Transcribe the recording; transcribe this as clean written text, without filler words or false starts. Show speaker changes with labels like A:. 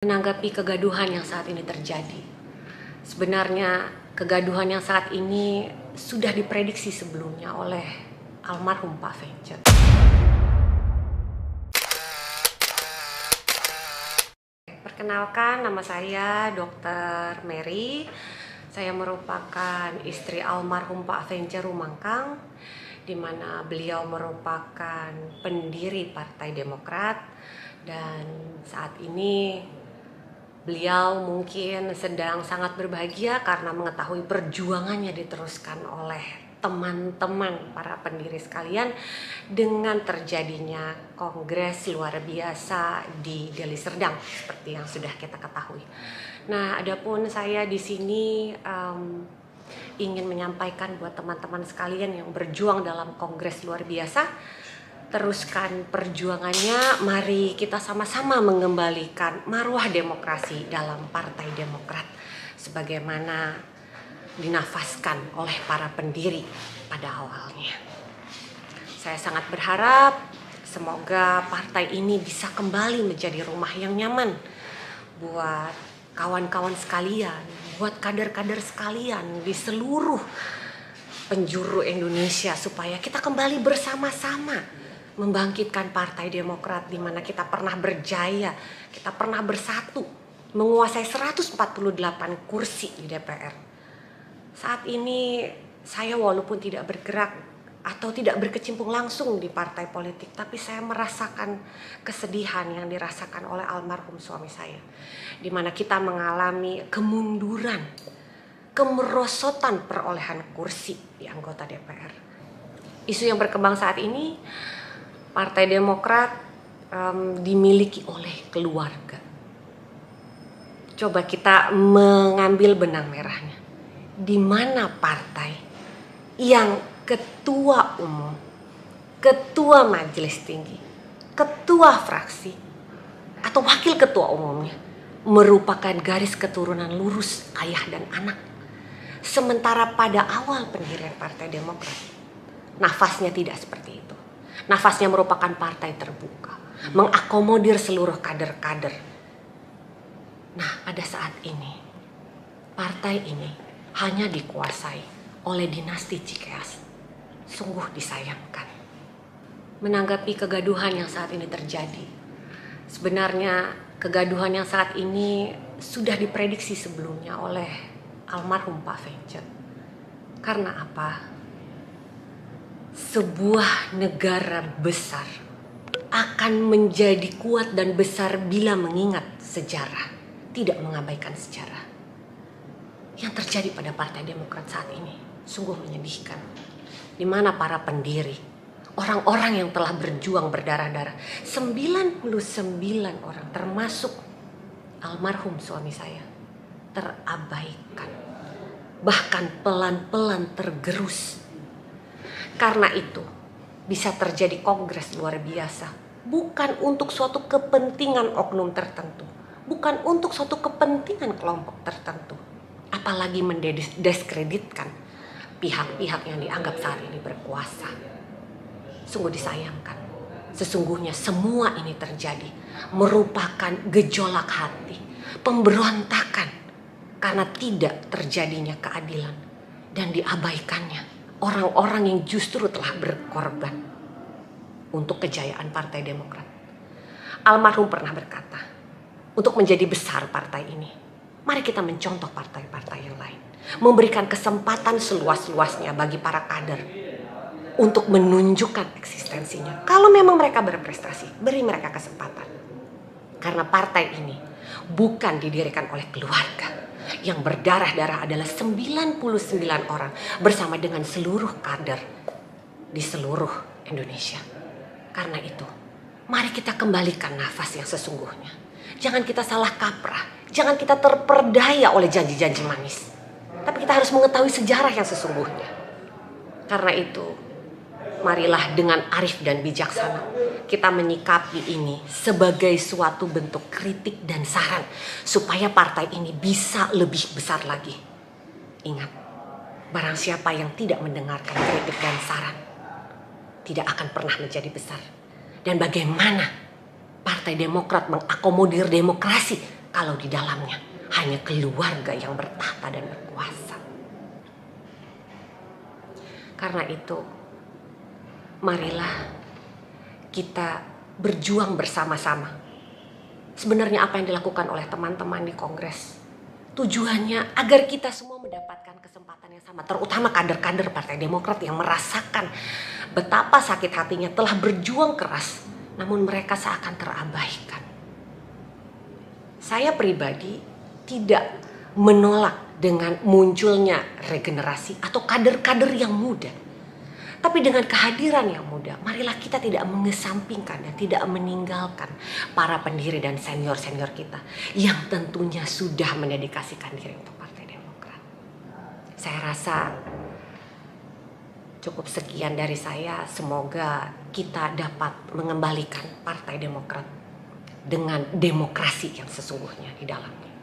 A: Menanggapi kegaduhan yang saat ini terjadi. Sebenarnya kegaduhan yang saat ini sudah diprediksi sebelumnya oleh almarhum Pak Vencet. Perkenalkan, nama saya Dr. Mary. Saya merupakan istri almarhum Pak Vencet Rumangkang, di mana beliau merupakan pendiri Partai Demokrat, dan saat ini beliau mungkin sedang sangat berbahagia karena mengetahui perjuangannya diteruskan oleh teman-teman para pendiri sekalian dengan terjadinya kongres luar biasa di Deli Serdang seperti yang sudah kita ketahui. Nah, adapun saya di sini ingin menyampaikan buat teman-teman sekalian yang berjuang dalam kongres luar biasa, teruskan perjuangannya. Mari kita sama-sama mengembalikan marwah demokrasi dalam Partai Demokrat sebagaimana dinafaskan oleh para pendiri pada awalnya. Saya sangat berharap semoga partai ini bisa kembali menjadi rumah yang nyaman buat kawan-kawan sekalian, buat kader-kader sekalian di seluruh penjuru Indonesia, supaya kita kembali bersama-sama membangkitkan Partai Demokrat di mana kita pernah berjaya, kita pernah bersatu, menguasai 148 kursi di DPR. Saat ini saya walaupun tidak bergerak atau tidak berkecimpung langsung di partai politik, tapi saya merasakan kesedihan yang dirasakan oleh almarhum suami saya, di mana kita mengalami kemunduran, kemerosotan perolehan kursi di anggota DPR. Isu yang berkembang saat ini, Partai Demokrat dimiliki oleh keluarga. Coba kita mengambil benang merahnya. Di mana partai yang ketua umum, ketua majelis tinggi, ketua fraksi, atau wakil ketua umumnya merupakan garis keturunan lurus ayah dan anak. Sementara pada awal pendirian Partai Demokrat, nafasnya tidak seperti itu. Nafasnya merupakan partai terbuka, mengakomodir seluruh kader-kader. Nah, pada saat ini, partai ini hanya dikuasai oleh dinasti Cikeas. Sungguh disayangkan. Menanggapi kegaduhan yang saat ini terjadi, sebenarnya kegaduhan yang saat ini sudah diprediksi sebelumnya oleh almarhum Pak Vencet. Karena apa? Sebuah negara besar akan menjadi kuat dan besar bila mengingat sejarah, tidak mengabaikan sejarah. Yang terjadi pada Partai Demokrat saat ini sungguh menyedihkan, di mana para pendiri, orang-orang yang telah berjuang berdarah-darah, 99 orang termasuk almarhum suami saya, terabaikan, bahkan pelan-pelan tergerus. Karena itu bisa terjadi kongres luar biasa, bukan untuk suatu kepentingan oknum tertentu, bukan untuk suatu kepentingan kelompok tertentu, apalagi mendiskreditkan pihak-pihak yang dianggap saat ini berkuasa. Sungguh disayangkan. Sesungguhnya semua ini terjadi merupakan gejolak hati, pemberontakan karena tidak terjadinya keadilan dan diabaikannya orang-orang yang justru telah berkorban untuk kejayaan Partai Demokrat. Almarhum pernah berkata, untuk menjadi besar partai ini, mari kita mencontoh partai-partai yang lain, memberikan kesempatan seluas-luasnya bagi para kader untuk menunjukkan eksistensinya. Kalau memang mereka berprestasi, beri mereka kesempatan. Karena partai ini bukan didirikan oleh keluarga. Yang berdarah-darah adalah 99 orang bersama dengan seluruh kader di seluruh Indonesia. Karena itu, mari kita kembalikan nafas yang sesungguhnya. Jangan kita salah kaprah, jangan kita terperdaya oleh janji-janji manis. Tapi kita harus mengetahui sejarah yang sesungguhnya. Karena itu, marilah dengan arif dan bijaksana kita menyikapi ini sebagai suatu bentuk kritik dan saran supaya partai ini bisa lebih besar lagi. Ingat, barang siapa yang tidak mendengarkan kritik dan saran tidak akan pernah menjadi besar. Dan bagaimana Partai Demokrat mengakomodir demokrasi kalau di dalamnya hanya keluarga yang bertahta dan berkuasa. Karena itu, marilah kita berjuang bersama-sama. Sebenarnya apa yang dilakukan oleh teman-teman di Kongres, tujuannya agar kita semua mendapatkan kesempatan yang sama, terutama kader-kader Partai Demokrat yang merasakan betapa sakit hatinya telah berjuang keras, namun mereka seakan terabaikan. Saya pribadi tidak menolak dengan munculnya regenerasi atau kader-kader yang muda. Tapi dengan kehadiran yang muda, marilah kita tidak mengesampingkan dan tidak meninggalkan para pendiri dan senior-senior kita yang tentunya sudah mendedikasikan diri untuk Partai Demokrat. Saya rasa cukup sekian dari saya. Semoga kita dapat mengembalikan Partai Demokrat dengan demokrasi yang sesungguhnya di dalamnya.